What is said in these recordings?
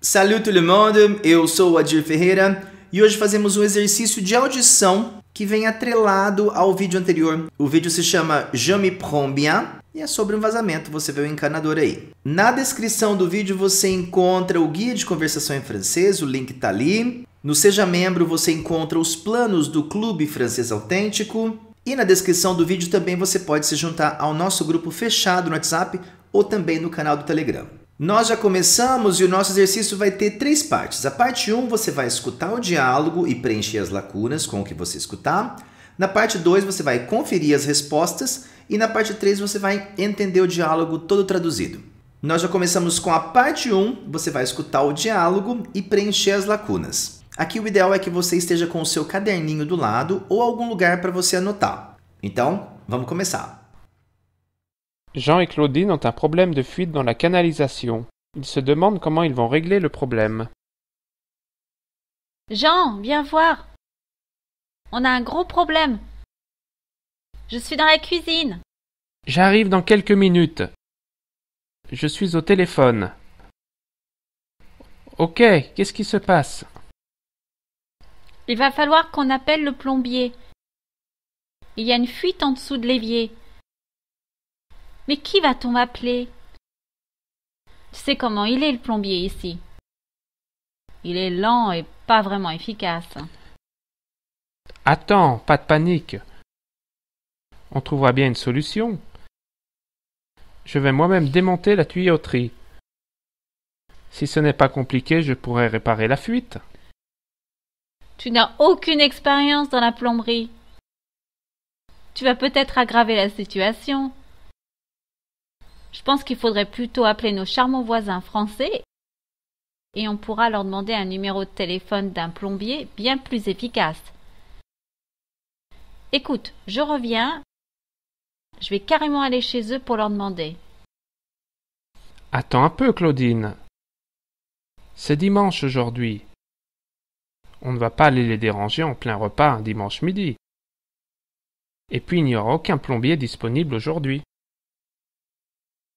Salut tout le monde, eu sou o Adir Ferreira e hoje fazemos um exercício de audição que vem atrelado ao vídeo anterior. O vídeo se chama Je me prends bien e é sobre um vazamento, você vê o encanador aí. Na descrição do vídeo você encontra o guia de conversação em francês, o link tá ali. No Seja Membro você encontra os planos do Clube Francês Autêntico. E na descrição do vídeo também você pode se juntar ao nosso grupo fechado no WhatsApp ou também no canal do Telegram. Nós já começamos e o nosso exercício vai ter 3 partes. A parte 1 você vai escutar o diálogo e preencher as lacunas com o que você escutar. Na parte 2 você vai conferir as respostas e na parte 3 você vai entender o diálogo todo traduzido. Nós já começamos com a parte 1, você vai escutar o diálogo e preencher as lacunas. Aqui o ideal é que você esteja com o seu caderninho do lado ou algum lugar para você anotar. Então, vamos começar. Jean et Claudine ont un problème de fuite dans la canalisation. Ils se demandent comment ils vont régler le problème. Jean, viens voir. On a un gros problème. Je suis dans la cuisine. J'arrive dans quelques minutes. Je suis au téléphone. Ok, qu'est-ce qui se passe? Il va falloir qu'on appelle le plombier. Il y a une fuite en dessous de l'évier. Mais qui va-t-on appeler? Tu sais comment il est le plombier ici. Il est lent et pas vraiment efficace. Attends, pas de panique. On trouvera bien une solution. Je vais moi-même démonter la tuyauterie. Si ce n'est pas compliqué, je pourrai réparer la fuite. Tu n'as aucune expérience dans la plomberie. Tu vas peut-être aggraver la situation. Je pense qu'il faudrait plutôt appeler nos charmants voisins français et on pourra leur demander un numéro de téléphone d'un plombier bien plus efficace. Écoute, je reviens. Je vais carrément aller chez eux pour leur demander. Attends un peu, Claudine. C'est dimanche aujourd'hui. On ne va pas aller les déranger en plein repas un dimanche midi. Et puis il n'y aura aucun plombier disponible aujourd'hui.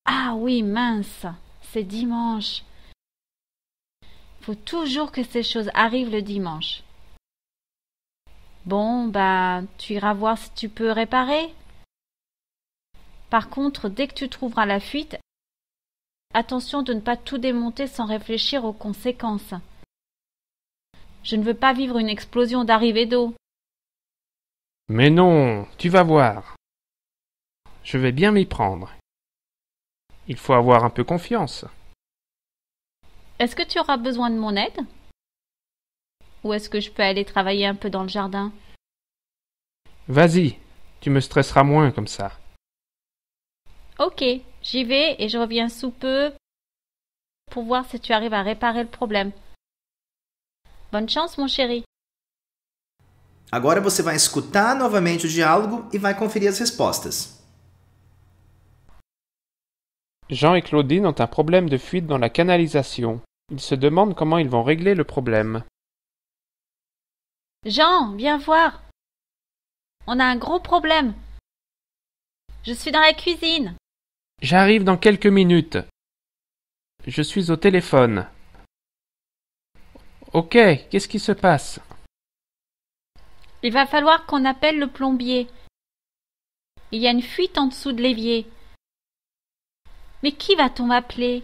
Ah oui, mince, c'est dimanche. Il faut toujours que ces choses arrivent le dimanche. Bon, tu iras voir si tu peux réparer. Par contre, dès que tu trouveras la fuite, attention de ne pas tout démonter sans réfléchir aux conséquences. Je ne veux pas vivre une explosion d'arrivée d'eau. Mais non, tu vas voir. Je vais bien m'y prendre. Il faut avoir un peu confiance. Est-ce que tu auras besoin de mon aide? Ou est-ce que je peux aller travailler un peu dans le jardin? Vas-y, tu me stresseras moins comme ça. Ok, j'y vais et je reviens sous peu pour voir si tu arrives à réparer le problème. Bonne chance, mon chéri. Agora você vai escutar novamente o diálogo e vai conferir as respostas. Jean et Claudine ont un problème de fuite dans la canalisation. Ils se demandent comment ils vont régler le problème. Jean, viens voir. On a un gros problème. Je suis dans la cuisine. J'arrive dans quelques minutes. Je suis au téléphone. Ok, qu'est-ce qui se passe? Il va falloir qu'on appelle le plombier. Il y a une fuite en dessous de l'évier. Mais qui va-t-on appeler?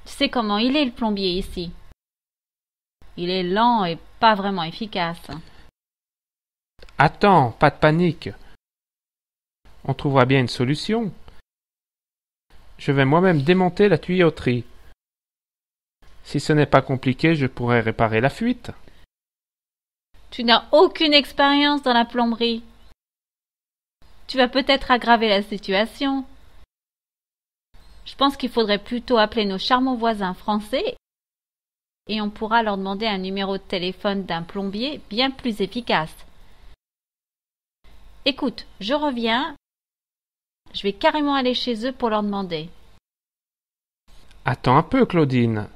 Tu sais comment il est le plombier ici. Il est lent et pas vraiment efficace. Attends, pas de panique. On trouvera bien une solution. Je vais moi-même démonter la tuyauterie. Si ce n'est pas compliqué, je pourrai réparer la fuite. Tu n'as aucune expérience dans la plomberie. Tu vas peut-être aggraver la situation. Je pense qu'il faudrait plutôt appeler nos charmants voisins français et on pourra leur demander un numéro de téléphone d'un plombier bien plus efficace. Écoute, je reviens. Je vais carrément aller chez eux pour leur demander. Attends un peu, Claudine.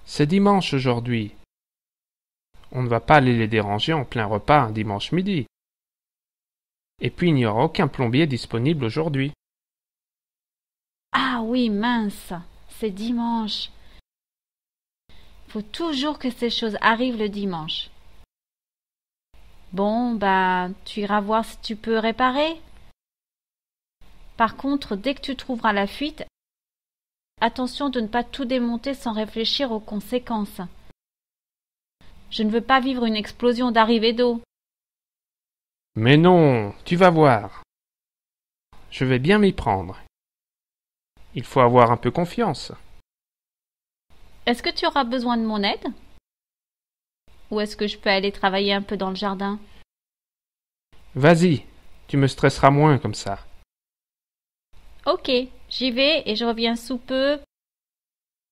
C'est dimanche aujourd'hui. On ne va pas aller les déranger en plein repas un dimanche midi. Et puis il n'y aura aucun plombier disponible aujourd'hui. Ah oui, mince, c'est dimanche. faut toujours que ces choses arrivent le dimanche. Bon, bah, tu iras voir si tu peux réparer. Par contre, dès que tu trouveras la fuite, attention de ne pas tout démonter sans réfléchir aux conséquences. Je ne veux pas vivre une explosion d'arrivée d'eau. Mais non, tu vas voir. Je vais bien m'y prendre. Il faut avoir un peu confiance. Est-ce que tu auras besoin de mon aide? Ou est-ce que je peux aller travailler un peu dans le jardin? Vas-y, tu me stresseras moins comme ça. Ok, j'y vais et je reviens sous peu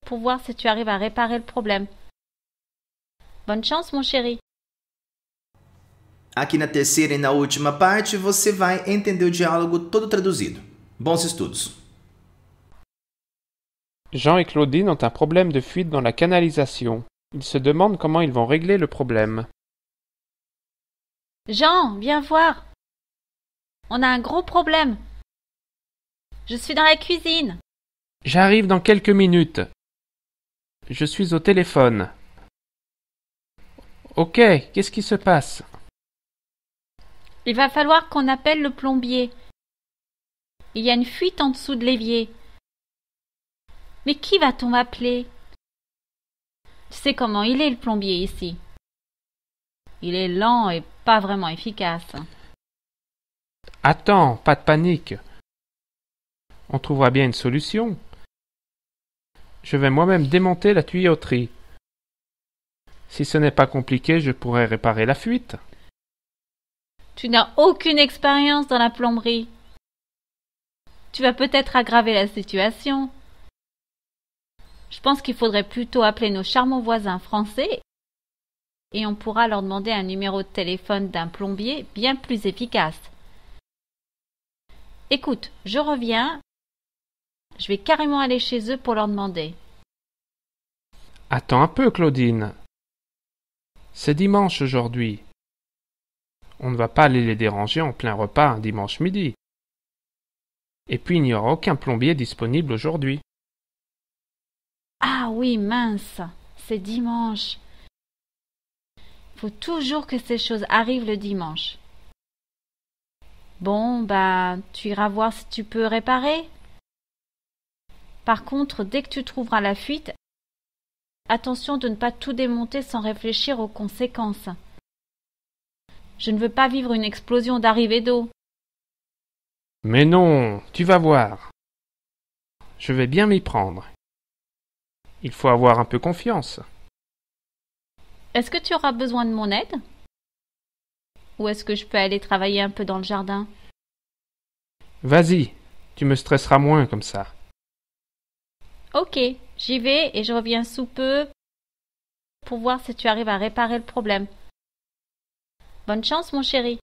pour voir si tu arrives à réparer le problème. Bonne chance, mon chéri. Aqui na terceira e na última parte, você vai entender o diálogo todo traduzido. Bons estudos! Jean et Claudine ont un problème de fuite dans la canalisation. Ils se demandent comment ils vont régler le problème. Jean, viens voir. On a un gros problème. Je suis dans la cuisine. J'arrive dans quelques minutes. Je suis au téléphone. Ok, qu'est-ce qui se passe? Il va falloir qu'on appelle le plombier. Il y a une fuite en dessous de l'évier. Mais qui va-t-on appeler? Tu sais comment il est, le plombier, ici. Il est lent et pas vraiment efficace. Attends, pas de panique. On trouvera bien une solution. Je vais moi-même démonter la tuyauterie. Si ce n'est pas compliqué, je pourrai réparer la fuite. Tu n'as aucune expérience dans la plomberie. Tu vas peut-être aggraver la situation. Je pense qu'il faudrait plutôt appeler nos charmants voisins français et on pourra leur demander un numéro de téléphone d'un plombier bien plus efficace. Écoute, je reviens. Je vais carrément aller chez eux pour leur demander. Attends un peu, Claudine. C'est dimanche aujourd'hui. On ne va pas aller les déranger en plein repas un dimanche midi. Et puis il n'y aura aucun plombier disponible aujourd'hui. Ah oui, mince, c'est dimanche. Il faut toujours que ces choses arrivent le dimanche. Bon, bah, tu iras voir si tu peux réparer. Par contre, dès que tu trouveras la fuite, attention de ne pas tout démonter sans réfléchir aux conséquences. Je ne veux pas vivre une explosion d'arrivée d'eau. Mais non, tu vas voir. Je vais bien m'y prendre. Il faut avoir un peu confiance. Est-ce que tu auras besoin de mon aide? Ou est-ce que je peux aller travailler un peu dans le jardin? Vas-y, tu me stresseras moins comme ça. Ok, j'y vais et je reviens sous peu pour voir si tu arrives à réparer le problème. Bonne chance, mon chéri.